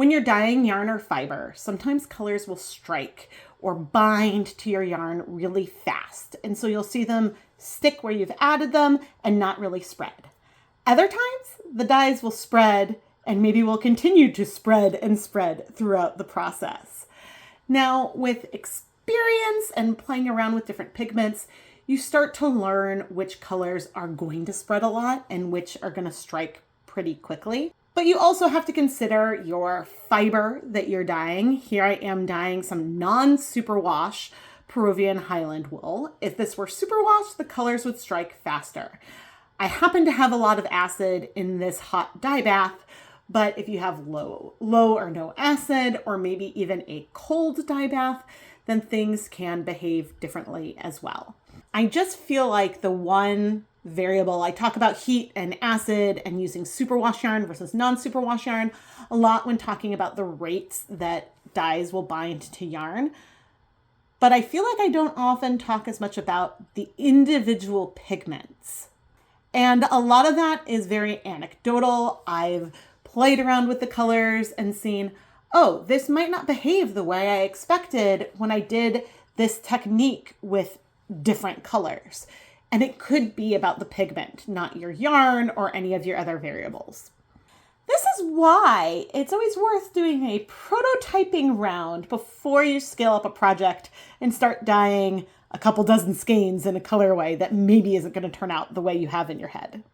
When you're dyeing yarn or fiber, sometimes colors will strike or bind to your yarn really fast. And so you'll see them stick where you've added them and not really spread. Other times, the dyes will spread and maybe will continue to spread and spread throughout the process. Now, with experience and playing around with different pigments, you start to learn which colors are going to spread a lot and which are going to strike pretty quickly. But you also have to consider your fiber that you're dyeing. Here I am dyeing some non-superwash Peruvian Highland wool. If this were superwash, the colors would strike faster. I happen to have a lot of acid in this hot dye bath, but if you have low or no acid, or maybe even a cold dye bath, then things can behave differently as well. I just feel like the one variable, I talk about heat and acid and using superwash yarn versus non-superwash yarn a lot when talking about the rates that dyes will bind to yarn. But I feel like I don't often talk as much about the individual pigments. And a lot of that is very anecdotal. I've played around with the colors and seen, oh, this might not behave the way I expected when I did this technique with different colors. And it could be about the pigment, not your yarn or any of your other variables. This is why it's always worth doing a prototyping round before you scale up a project and start dyeing a couple dozen skeins in a colorway that maybe isn't going to turn out the way you have in your head.